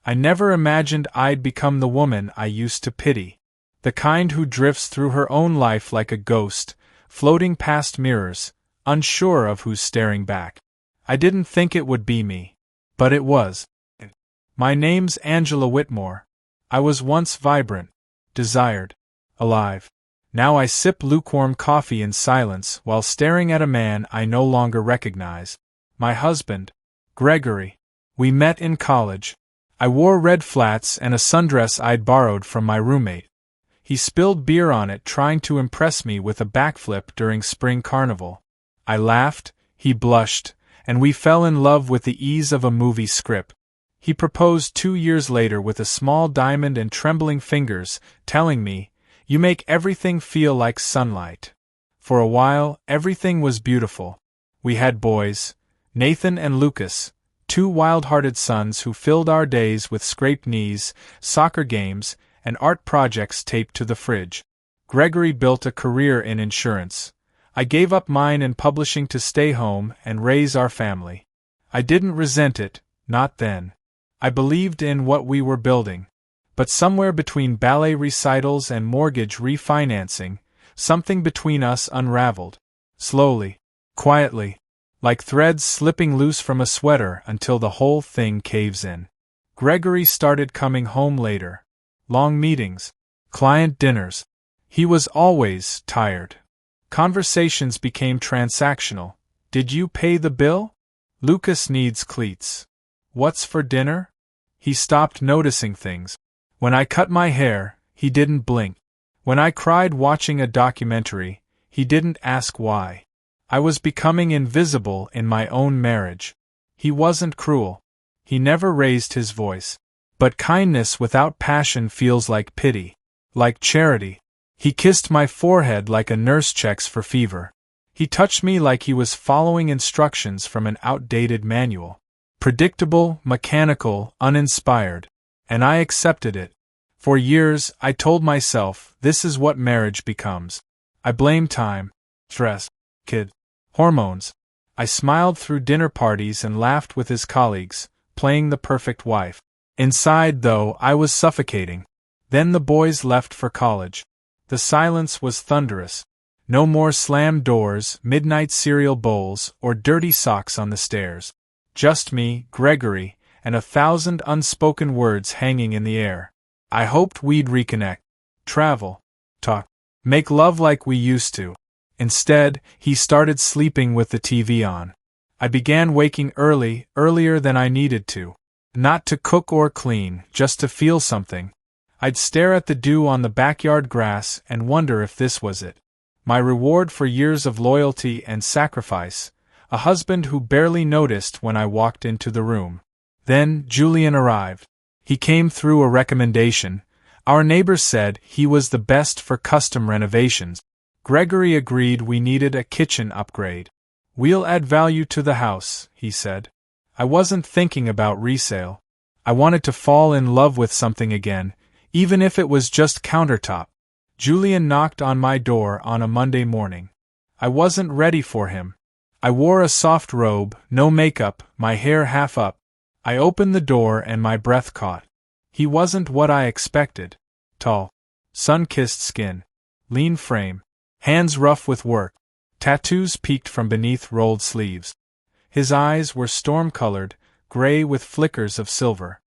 I never imagined I'd become the woman I used to pity. The kind who drifts through her own life like a ghost, floating past mirrors, unsure of who's staring back. I didn't think it would be me. But it was. My name's Angela Whitmore. I was once vibrant, desired, alive. Now I sip lukewarm coffee in silence while staring at a man I no longer recognize. My husband, Gregory. We met in college. I wore red flats and a sundress I'd borrowed from my roommate. He spilled beer on it trying to impress me with a backflip during spring carnival. I laughed, he blushed, and we fell in love with the ease of a movie script. He proposed 2 years later with a small diamond and trembling fingers, telling me, "You make everything feel like sunlight." For a while, everything was beautiful. We had boys, Nathan and Lucas, 2 wild-hearted sons who filled our days with scraped knees, soccer games, and art projects taped to the fridge. Gregory built a career in insurance. I gave up mine in publishing to stay home and raise our family. I didn't resent it, not then. I believed in what we were building. But somewhere between ballet recitals and mortgage refinancing, something between us unraveled. Slowly, quietly, like threads slipping loose from a sweater until the whole thing caves in. Gregory started coming home later. Long meetings, client dinners. He was always tired. Conversations became transactional. Did you pay the bill? Lucas needs cleats. What's for dinner? He stopped noticing things. When I cut my hair, he didn't blink. When I cried watching a documentary, he didn't ask why. I was becoming invisible in my own marriage. He wasn't cruel. He never raised his voice. But kindness without passion feels like pity, like charity. He kissed my forehead like a nurse checks for fever. He touched me like he was following instructions from an outdated manual. Predictable, mechanical, uninspired. And I accepted it. For years, I told myself, this is what marriage becomes. I blamed time, stress, kid, hormones. I smiled through dinner parties and laughed with his colleagues, playing the perfect wife. Inside, though, I was suffocating. Then the boys left for college. The silence was thunderous. No more slammed doors, midnight cereal bowls, or dirty socks on the stairs. Just me, Gregory, and 1,000 unspoken words hanging in the air. I hoped we'd reconnect. Travel. Talk. Make love like we used to. Instead, he started sleeping with the TV on. I began waking early, earlier than I needed to. Not to cook or clean, just to feel something. I'd stare at the dew on the backyard grass and wonder if this was it. My reward for years of loyalty and sacrifice, a husband who barely noticed when I walked into the room. Then Julian arrived. He came through a recommendation. Our neighbors said he was the best for custom renovations. Gregory agreed we needed a kitchen upgrade. "We'll add value to the house," he said. I wasn't thinking about resale. I wanted to fall in love with something again, even if it was just countertop. Julian knocked on my door on a Monday morning. I wasn't ready for him. I wore a soft robe, no makeup, my hair half up. I opened the door and my breath caught. He wasn't what I expected. Tall, sun-kissed skin, lean frame, hands rough with work, tattoos peeked from beneath rolled sleeves. His eyes were storm-colored, gray with flickers of silver.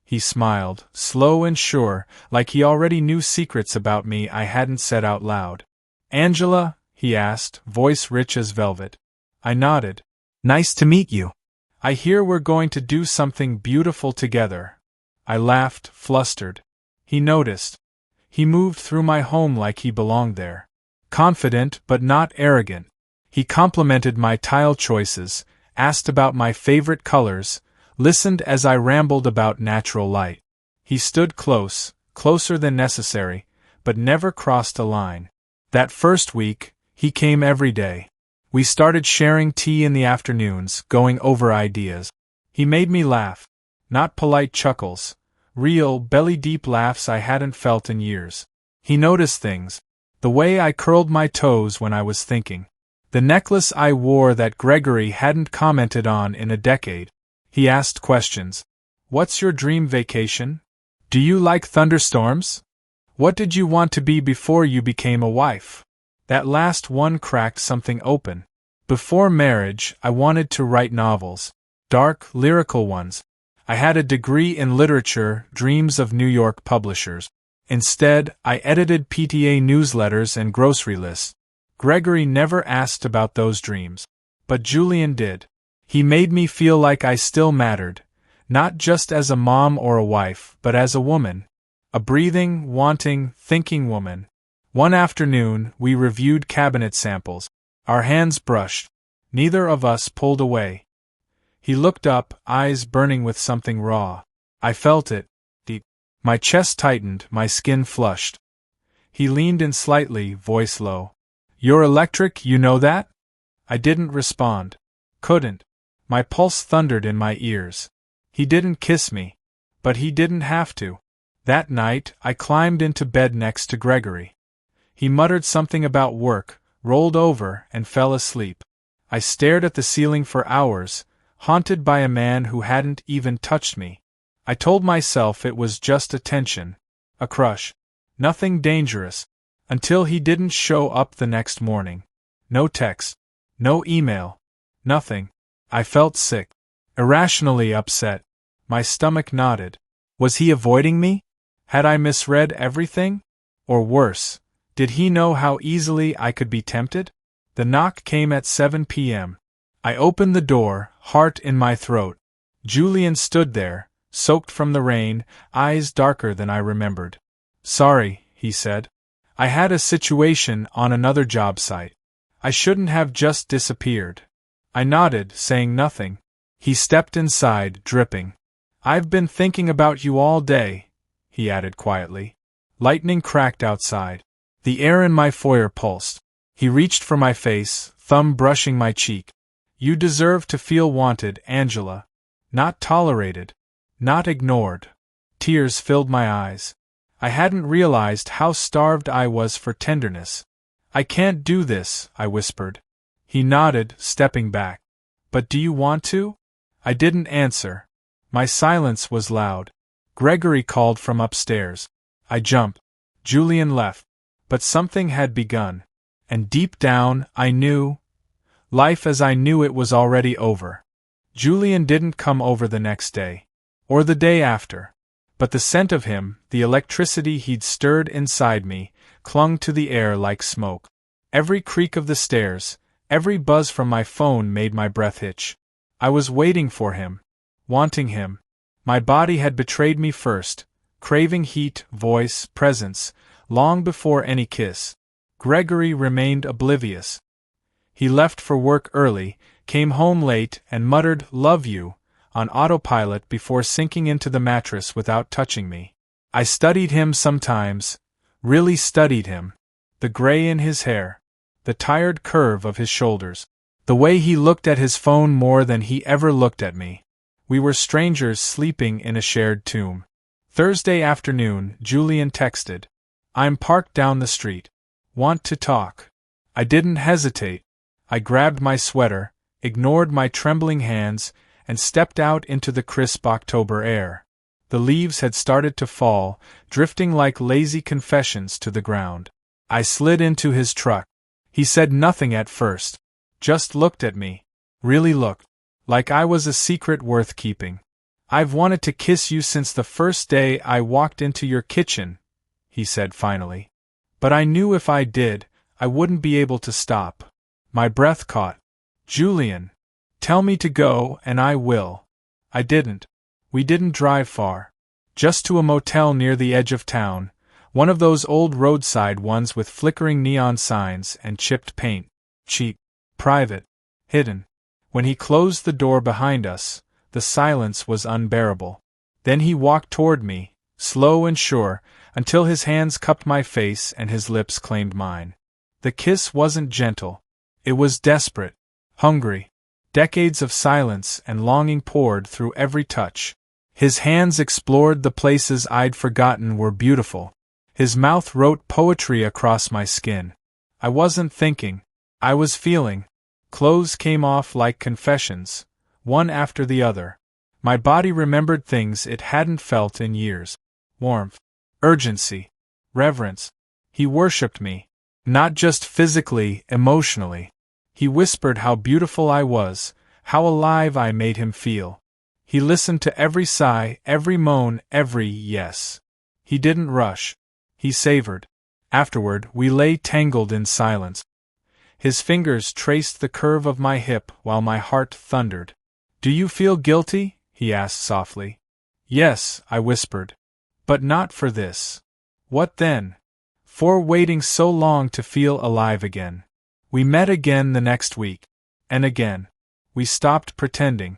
He smiled, slow and sure, like he already knew secrets about me I hadn't said out loud. "Angela?" he asked, voice rich as velvet. I nodded. "Nice to meet you. I hear we're going to do something beautiful together." I laughed, flustered. He noticed. He moved through my home like he belonged there. Confident but not arrogant. He complimented my tile choices, asked about my favorite colors, listened as I rambled about natural light. He stood close, closer than necessary, but never crossed a line. That first week, he came every day. We started sharing tea in the afternoons, going over ideas. He made me laugh. Not polite chuckles. Real, belly-deep laughs I hadn't felt in years. He noticed things. The way I curled my toes when I was thinking. The necklace I wore that Gregory hadn't commented on in a decade. He asked questions. What's your dream vacation? Do you like thunderstorms? What did you want to be before you became a wife? That last one cracked something open. Before marriage, I wanted to write novels. Dark, lyrical ones. I had a degree in literature, dreams of New York publishers. Instead, I edited PTA newsletters and grocery lists. Gregory never asked about those dreams. But Julian did. He made me feel like I still mattered, not just as a mom or a wife, but as a woman. A breathing, wanting, thinking woman. One afternoon, we reviewed cabinet samples. Our hands brushed. Neither of us pulled away. He looked up, eyes burning with something raw. I felt it, deep. My chest tightened, my skin flushed. He leaned in slightly, voice low. You're electric, you know that? I didn't respond. Couldn't. My pulse thundered in my ears. He didn't kiss me. But he didn't have to. That night, I climbed into bed next to Gregory. He muttered something about work, rolled over, and fell asleep. I stared at the ceiling for hours, haunted by a man who hadn't even touched me. I told myself it was just a tension, a crush, nothing dangerous, until he didn't show up the next morning. No text, no email, nothing. I felt sick, irrationally upset. My stomach knotted. Was he avoiding me? Had I misread everything? Or worse, did he know how easily I could be tempted? The knock came at 7 p.m. I opened the door, heart in my throat. Julian stood there, soaked from the rain, eyes darker than I remembered. Sorry, he said. I had a situation on another job site. I shouldn't have just disappeared. I nodded, saying nothing. He stepped inside, dripping. I've been thinking about you all day, he added quietly. Lightning cracked outside. The air in my foyer pulsed. He reached for my face, thumb brushing my cheek. You deserve to feel wanted, Angela. Not tolerated. Not ignored. Tears filled my eyes. I hadn't realized how starved I was for tenderness. I can't do this, I whispered. He nodded, stepping back. But do you want to? I didn't answer. My silence was loud. Gregory called from upstairs. I jumped. Julian left. But something had begun. And deep down, I knew. Life as I knew it was already over. Julian didn't come over the next day. Or the day after. But the scent of him, the electricity he'd stirred inside me, clung to the air like smoke. Every creak of the stairs, every buzz from my phone made my breath hitch. I was waiting for him. Wanting him. My body had betrayed me first, craving heat, voice, presence, long before any kiss. Gregory remained oblivious. He left for work early, came home late, and muttered, "Love you," on autopilot before sinking into the mattress without touching me. I studied him sometimes, really studied him. The gray in his hair, the tired curve of his shoulders, the way he looked at his phone more than he ever looked at me. We were strangers sleeping in a shared tomb. Thursday afternoon, Julian texted. I'm parked down the street. Want to talk. I didn't hesitate. I grabbed my sweater, ignored my trembling hands, and stepped out into the crisp October air. The leaves had started to fall, drifting like lazy confessions to the ground. I slid into his truck. He said nothing at first. Just looked at me. Really looked. Like I was a secret worth keeping. I've wanted to kiss you since the first day I walked into your kitchen, he said finally. But I knew if I did, I wouldn't be able to stop. My breath caught. Julian. Tell me to go and I will. I didn't. We didn't drive far. Just to a motel near the edge of town, one of those old roadside ones with flickering neon signs and chipped paint. Cheap. Private. Hidden. When he closed the door behind us, the silence was unbearable. Then he walked toward me, slow and sure, until his hands cupped my face and his lips claimed mine. The kiss wasn't gentle. It was desperate. Hungry. Decades of silence and longing poured through every touch. His hands explored the places I'd forgotten were beautiful. His mouth wrote poetry across my skin. I wasn't thinking. I was feeling. Clothes came off like confessions, one after the other. My body remembered things it hadn't felt in years. Warmth, urgency, reverence. He worshipped me. Not just physically, emotionally. He whispered how beautiful I was, how alive I made him feel. He listened to every sigh, every moan, every yes. He didn't rush. He savored. Afterward, we lay tangled in silence. His fingers traced the curve of my hip while my heart thundered. "Do you feel guilty?" he asked softly. "Yes," I whispered. "But not for this." "What then?" "For waiting so long to feel alive again." We met again the next week. And again. We stopped pretending.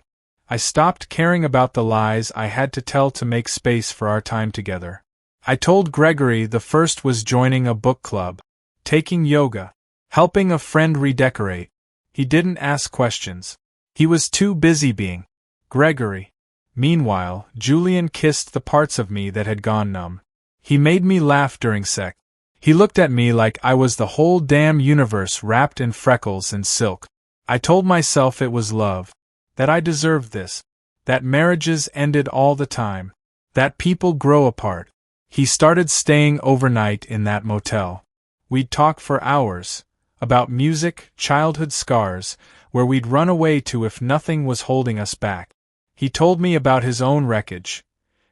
I stopped caring about the lies I had to tell to make space for our time together. I told Gregory the first was joining a book club, taking yoga, helping a friend redecorate. He didn't ask questions. He was too busy being Gregory. Meanwhile, Julian kissed the parts of me that had gone numb. He made me laugh during sex. He looked at me like I was the whole damn universe wrapped in freckles and silk. I told myself it was love. That I deserved this. That marriages ended all the time. That people grow apart. He started staying overnight in that motel. We'd talk for hours. About music, childhood scars, where we'd run away to if nothing was holding us back. He told me about his own wreckage.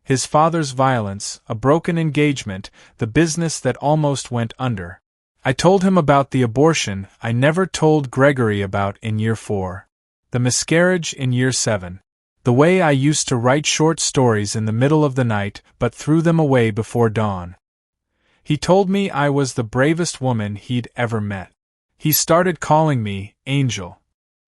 His father's violence, a broken engagement, the business that almost went under. I told him about the abortion I never told Gregory about in year 4. The miscarriage in year 7. The way I used to write short stories in the middle of the night but threw them away before dawn. He told me I was the bravest woman he'd ever met. He started calling me Angel.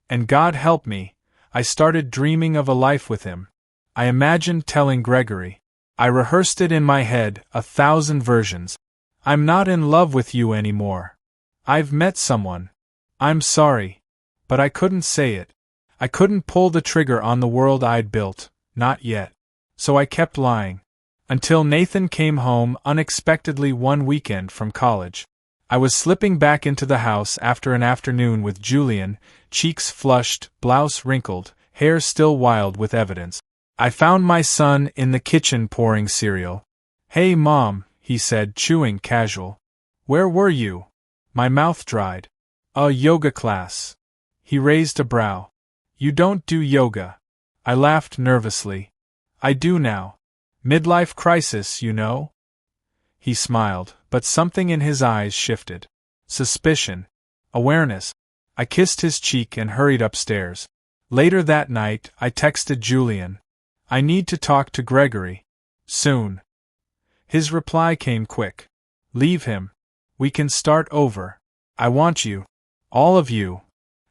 And God help me, I started dreaming of a life with him. I imagined telling Gregory. I rehearsed it in my head, 1,000 versions. I'm not in love with you anymore. I've met someone. I'm sorry. But I couldn't say it. I couldn't pull the trigger on the world I'd built, not yet. So I kept lying. Until Nathan came home unexpectedly one weekend from college. I was slipping back into the house after an afternoon with Julian, cheeks flushed, blouse wrinkled, hair still wild with evidence. I found my son in the kitchen pouring cereal. "Hey Mom," he said, chewing casual. "Where were you?" My mouth dried. "A yoga class." He raised a brow. "You don't do yoga." I laughed nervously. "I do now. Midlife crisis, you know." He smiled, but something in his eyes shifted. Suspicion. Awareness. I kissed his cheek and hurried upstairs. Later that night, I texted Julian. "I need to talk to Gregory. Soon." His reply came quick. "Leave him. We can start over. I want you. All of you."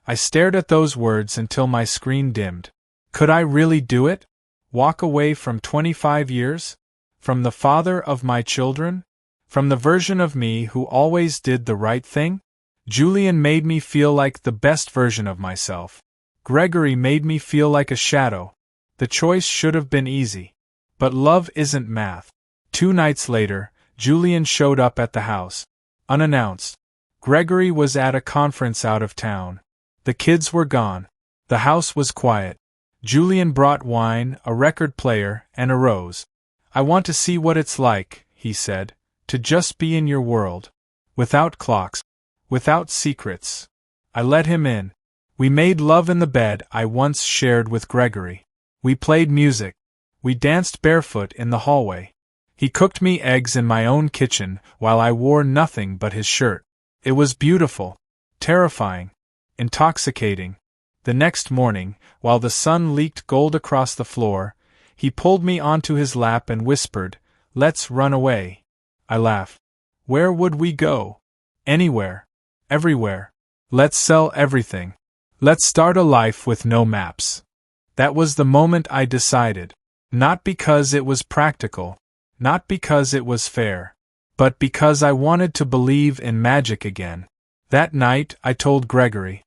I stared at those words until my screen dimmed. Could I really do it? Walk away from 25 years? From the father of my children? From the version of me who always did the right thing? Julian made me feel like the best version of myself. Gregory made me feel like a shadow. The choice should have been easy. But love isn't math. 2 nights later, Julian showed up at the house. Unannounced. Gregory was at a conference out of town. The kids were gone. The house was quiet. Julian brought wine, a record player, and a rose. "I want to see what it's like," he said, "to just be in your world. Without clocks. Without secrets." I let him in. We made love in the bed I once shared with Gregory. We played music. We danced barefoot in the hallway. He cooked me eggs in my own kitchen while I wore nothing but his shirt. It was beautiful. Terrifying. Intoxicating. The next morning, while the sun leaked gold across the floor, he pulled me onto his lap and whispered, "Let's run away." I laughed. Where would we go? Anywhere. Everywhere. Let's sell everything. Let's start a life with no maps. That was the moment I decided. Not because it was practical. Not because it was fair. But because I wanted to believe in magic again. That night, I told Gregory.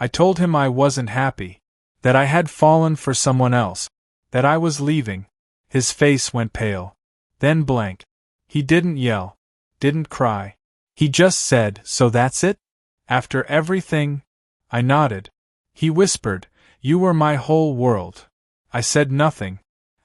I told him I wasn't happy. That I had fallen for someone else. That I was leaving. His face went pale. Then blank. He didn't yell. Didn't cry. He just said, "So that's it? After everything?" I nodded. He whispered, "You were my whole world. I said nothing.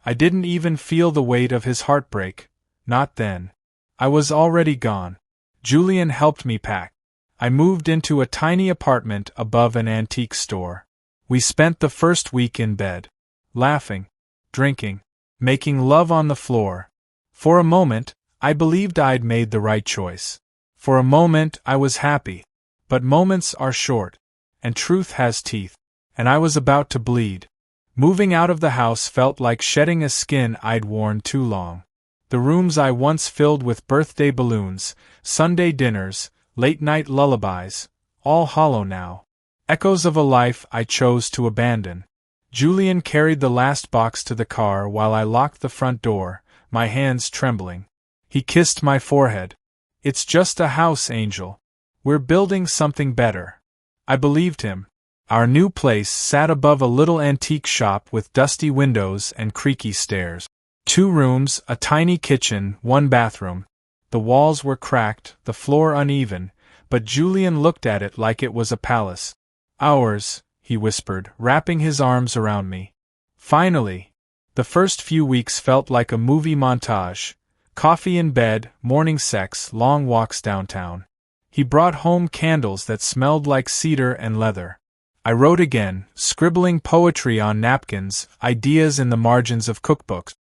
I didn't even feel the weight of his heartbreak. Not then. I was already gone. Julian helped me pack. I moved into a tiny apartment above an antique store. We spent the first week in bed. Laughing, drinking, making love on the floor. For a moment, I believed I'd made the right choice. For a moment, I was happy. But moments are short. And truth has teeth. And I was about to bleed. Moving out of the house felt like shedding a skin I'd worn too long. The rooms I once filled with birthday balloons, Sunday dinners, late-night lullabies, all hollow now. Echoes of a life I chose to abandon. Julian carried the last box to the car while I locked the front door, my hands trembling. He kissed my forehead. "It's just a house, Angel. We're building something better." I believed him. Our new place sat above a little antique shop with dusty windows and creaky stairs. 2 rooms, a tiny kitchen, 1 bathroom. The walls were cracked, the floor uneven, but Julian looked at it like it was a palace. "Ours," he whispered, wrapping his arms around me. Finally. The first few weeks felt like a movie montage. Coffee in bed, morning sex, long walks downtown. He brought home candles that smelled like cedar and leather. I wrote again, scribbling poetry on napkins, ideas in the margins of cookbooks.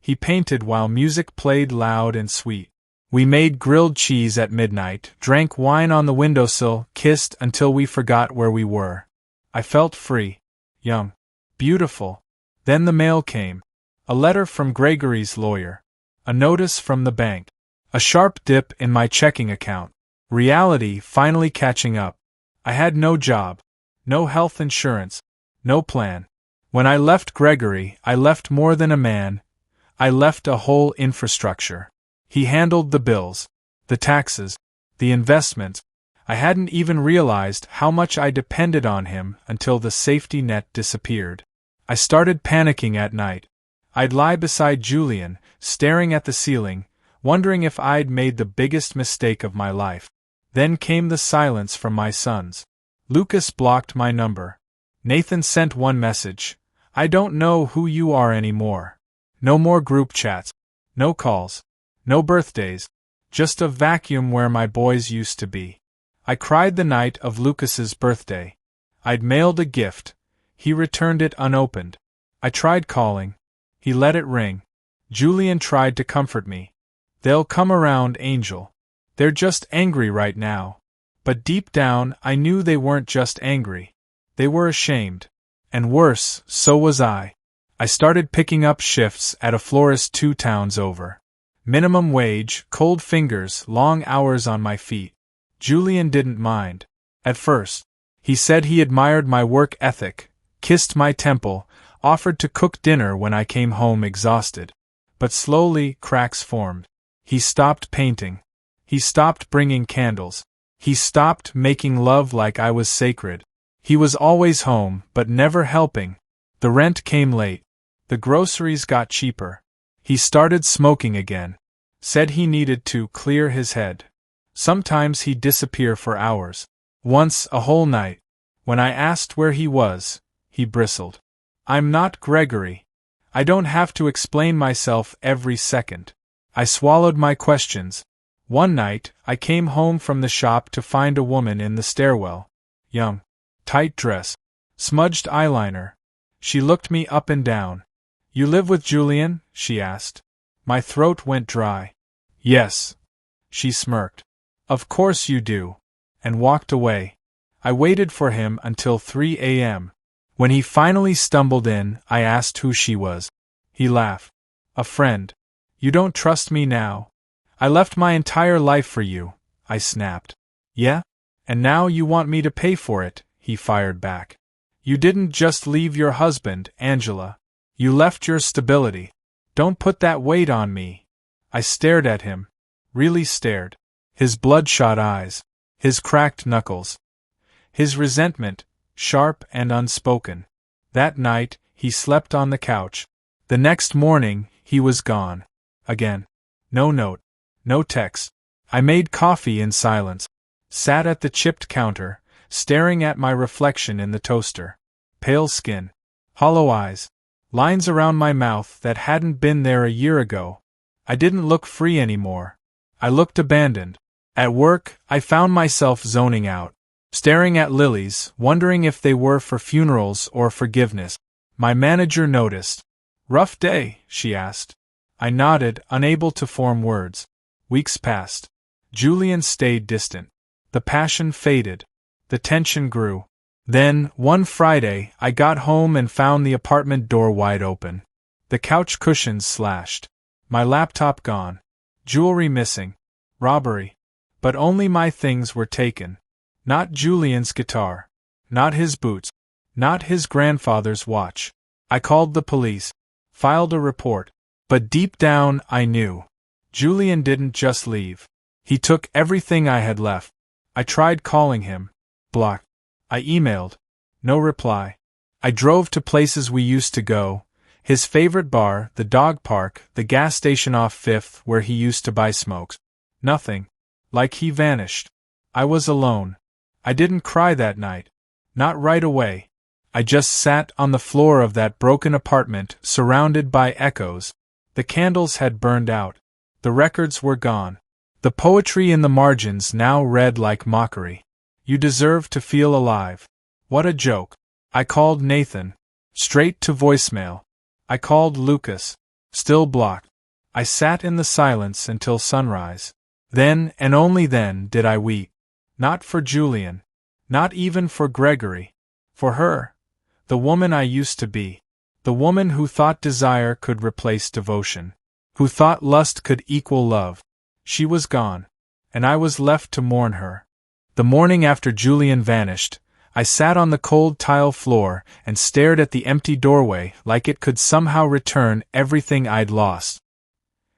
He painted while music played loud and sweet. We made grilled cheese at midnight, drank wine on the windowsill, kissed until we forgot where we were. I felt free, young, beautiful. Then the mail came. A letter from Gregory's lawyer. A notice from the bank. A sharp dip in my checking account. Reality finally catching up. I had no job. No health insurance. No plan. When I left Gregory, I left more than a man. I left a whole infrastructure. He handled the bills, the taxes, the investments. I hadn't even realized how much I depended on him until the safety net disappeared. I started panicking at night. I'd lie beside Julian, staring at the ceiling, wondering if I'd made the biggest mistake of my life. Then came the silence from my sons. Lucas blocked my number. Nathan sent one message. "I don't know who you are anymore." No more group chats. No calls. No birthdays. Just a vacuum where my boys used to be. I cried the night of Lucas's birthday. I'd mailed a gift. He returned it unopened. I tried calling. He let it ring. Julian tried to comfort me. "They'll come around, Angel. They're just angry right now." But deep down, I knew they weren't just angry. They were ashamed. And worse, so was I. I started picking up shifts at a florist 2 towns over. Minimum wage, cold fingers, long hours on my feet. Julian didn't mind. At first. He said he admired my work ethic, kissed my temple, offered to cook dinner when I came home exhausted. But slowly, cracks formed. He stopped painting. He stopped bringing candles. He stopped making love like I was sacred. He was always home, but never helping. The rent came late. The groceries got cheaper. He started smoking again. Said he needed to clear his head. Sometimes he'd disappear for hours. Once, a whole night. When I asked where he was, he bristled. "I'm not Gregory. I don't have to explain myself every second." I swallowed my questions. One night, I came home from the shop to find a woman in the stairwell. Young. Tight dress. Smudged eyeliner. She looked me up and down. "You live with Julian?" she asked. My throat went dry. "Yes." She smirked. "Of course you do." And walked away. I waited for him until 3 a.m. When he finally stumbled in, I asked who she was. He laughed. "A friend. You don't trust me now?" "I left my entire life for you," I snapped. "Yeah? And now you want me to pay for it," he fired back. "You didn't just leave your husband, Angela. You left your stability. Don't put that weight on me." I stared at him. Really stared. His bloodshot eyes. His cracked knuckles. His resentment, sharp and unspoken. That night, he slept on the couch. The next morning, he was gone. Again. No note. No text. I made coffee in silence. Sat at the chipped counter, staring at my reflection in the toaster. Pale skin. Hollow eyes. Lines around my mouth that hadn't been there a year ago. I didn't look free anymore. I looked abandoned. At work, I found myself zoning out, staring at lilies, wondering if they were for funerals or forgiveness. My manager noticed. "Rough day?" she asked. I nodded, unable to form words. Weeks passed. Julian stayed distant. The passion faded. The tension grew. Then, one Friday, I got home and found the apartment door wide open. The couch cushions slashed. My laptop gone. Jewelry missing. Robbery. But only my things were taken. Not Julian's guitar. Not his boots. Not his grandfather's watch. I called the police. Filed a report. But deep down, I knew. Julian didn't just leave. He took everything I had left. I tried calling him. Blocked. I emailed. No reply. I drove to places we used to go. His favorite bar, the dog park, the gas station off Fifth where he used to buy smokes. Nothing. Like he vanished. I was alone. I didn't cry that night. Not right away. I just sat on the floor of that broken apartment, surrounded by echoes. The candles had burned out. The records were gone. The poetry in the margins now read like mockery. "You deserve to feel alive." What a joke. I called Nathan. Straight to voicemail. I called Lucas. Still blocked. I sat in the silence until sunrise. Then, and only then, did I weep. Not for Julian. Not even for Gregory. For her. The woman I used to be. The woman who thought desire could replace devotion. Who thought lust could equal love. She was gone. And I was left to mourn her. The morning after Julian vanished, I sat on the cold tile floor and stared at the empty doorway like it could somehow return everything I'd lost.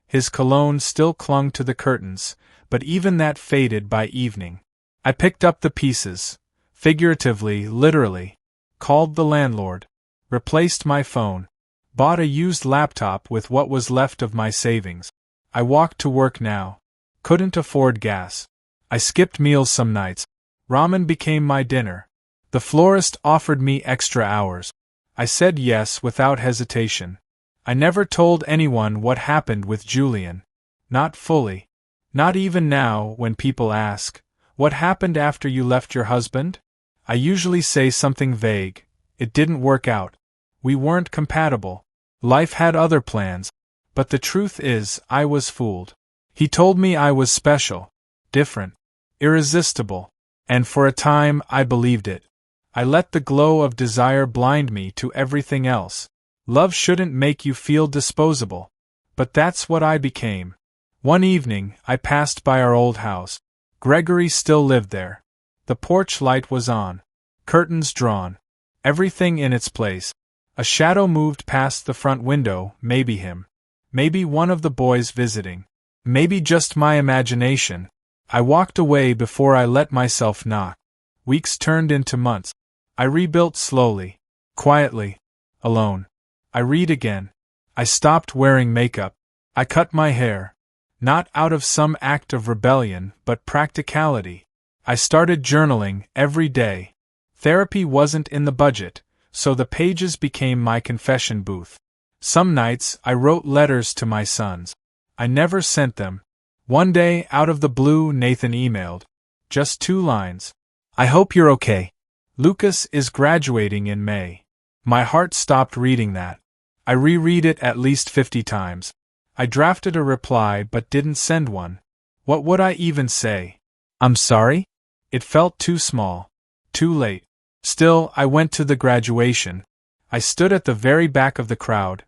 His cologne still clung to the curtains, but even that faded by evening. I picked up the pieces, figuratively, literally, called the landlord, replaced my phone, bought a used laptop with what was left of my savings. I walked to work now. Couldn't afford gas. I skipped meals some nights. Ramen became my dinner. The florist offered me extra hours. I said yes without hesitation. I never told anyone what happened with Julian. Not fully. Not even now when people ask, "What happened after you left your husband?" I usually say something vague. It didn't work out. We weren't compatible. Life had other plans. But the truth is, I was fooled. He told me I was special, different, irresistible, and for a time I believed it. I let the glow of desire blind me to everything else. Love shouldn't make you feel disposable. But that's what I became. One evening, I passed by our old house. Gregory still lived there. The porch light was on. Curtains drawn. Everything in its place. A shadow moved past the front window, maybe him. Maybe one of the boys visiting. Maybe just my imagination. I walked away before I let myself knock. Weeks turned into months. I rebuilt slowly, quietly, alone. I read again. I stopped wearing makeup. I cut my hair. Not out of some act of rebellion, but practicality. I started journaling every day. Therapy wasn't in the budget, so the pages became my confession booth. Some nights, I wrote letters to my sons. I never sent them. One day, out of the blue, Nathan emailed. Just 2 lines. "I hope you're okay. Lucas is graduating in May." My heart stopped reading that. I reread it at least 50 times. I drafted a reply but didn't send one. What would I even say? "I'm sorry?" It felt too small. Too late. Still, I went to the graduation. I stood at the very back of the crowd,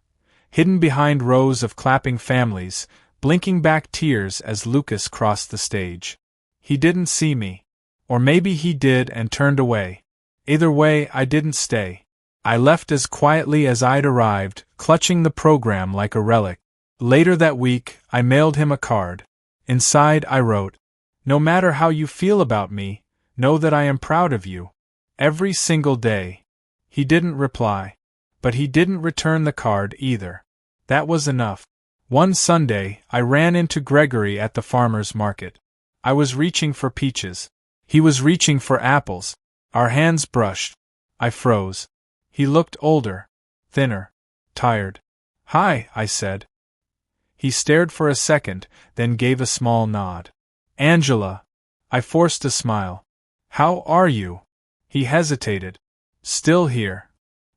hidden behind rows of clapping families, blinking back tears as Lucas crossed the stage. He didn't see me. Or maybe he did and turned away. Either way, I didn't stay. I left as quietly as I'd arrived, clutching the program like a relic. Later that week, I mailed him a card. Inside, I wrote, "No matter how you feel about me, know that I am proud of you. Every single day." He didn't reply. But he didn't return the card either. That was enough. One Sunday, I ran into Gregory at the farmer's market. I was reaching for peaches. He was reaching for apples. Our hands brushed. I froze. He looked older, thinner, tired. Hi, I said. He stared for a second, then gave a small nod. Angela. I forced a smile. How are you? He hesitated. Still here.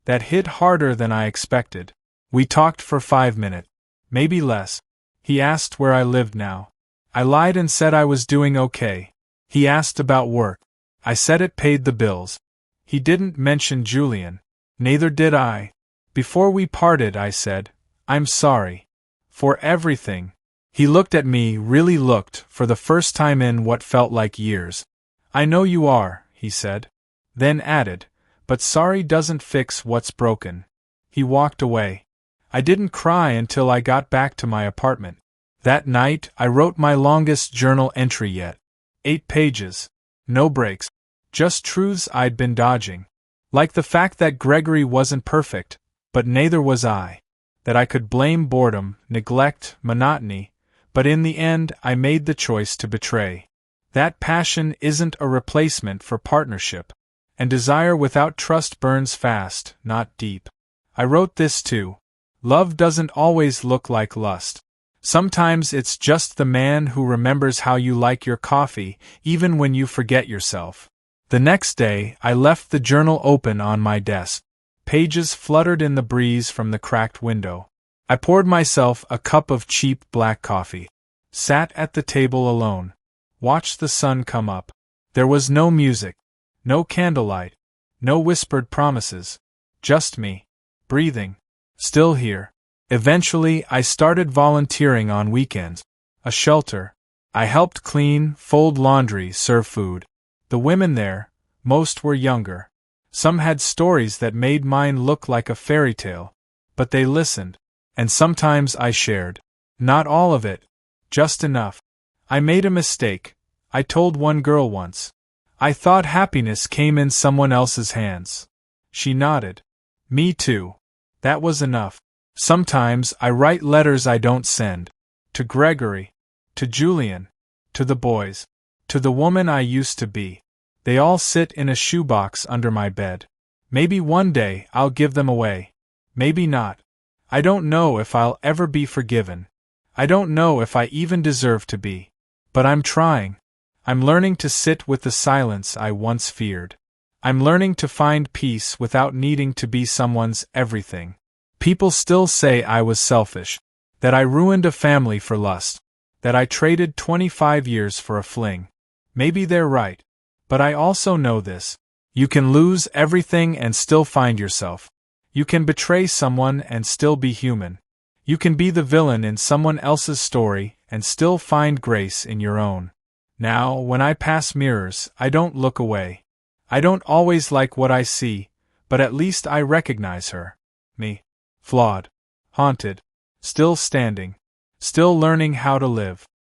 That hit harder than I expected. We talked for 5 minutes. Maybe less. He asked where I lived now. I lied and said I was doing okay. He asked about work. I said it paid the bills. He didn't mention Julian. Neither did I. Before we parted, I said, I'm sorry. For everything. He looked at me, really looked, for the first time in what felt like years. I know you are, he said. Then added, but sorry doesn't fix what's broken. He walked away. I didn't cry until I got back to my apartment. That night, I wrote my longest journal entry yet. 8 pages. No breaks. Just truths I'd been dodging. Like the fact that Gregory wasn't perfect, but neither was I. That I could blame boredom, neglect, monotony, but in the end I made the choice to betray. That passion isn't a replacement for partnership. And desire without trust burns fast, not deep. I wrote this too. Love doesn't always look like lust. Sometimes it's just the man who remembers how you like your coffee, even when you forget yourself. The next day, I left the journal open on my desk. Pages fluttered in the breeze from the cracked window. I poured myself a cup of cheap black coffee. Sat at the table alone. Watched the sun come up. There was no music. No candlelight. No whispered promises. Just me. Breathing. Still here. Eventually, I started volunteering on weekends. A shelter. I helped clean, fold laundry, serve food. The women there, most were younger. Some had stories that made mine look like a fairy tale. But they listened. And sometimes I shared. Not all of it. Just enough. I made a mistake. I told one girl once. I thought happiness came in someone else's hands. She nodded. Me too. That was enough. Sometimes I write letters I don't send. To Gregory. To Julian. To the boys. To the woman I used to be. They all sit in a shoebox under my bed. Maybe one day I'll give them away. Maybe not. I don't know if I'll ever be forgiven. I don't know if I even deserve to be. But I'm trying. I'm learning to sit with the silence I once feared. I'm learning to find peace without needing to be someone's everything. People still say I was selfish. That I ruined a family for lust. That I traded 25 years for a fling. Maybe they're right. But I also know this. You can lose everything and still find yourself. You can betray someone and still be human. You can be the villain in someone else's story and still find grace in your own. Now, when I pass mirrors, I don't look away. I don't always like what I see, but at least I recognize her. Me. Flawed. Haunted. Still standing. Still learning how to live.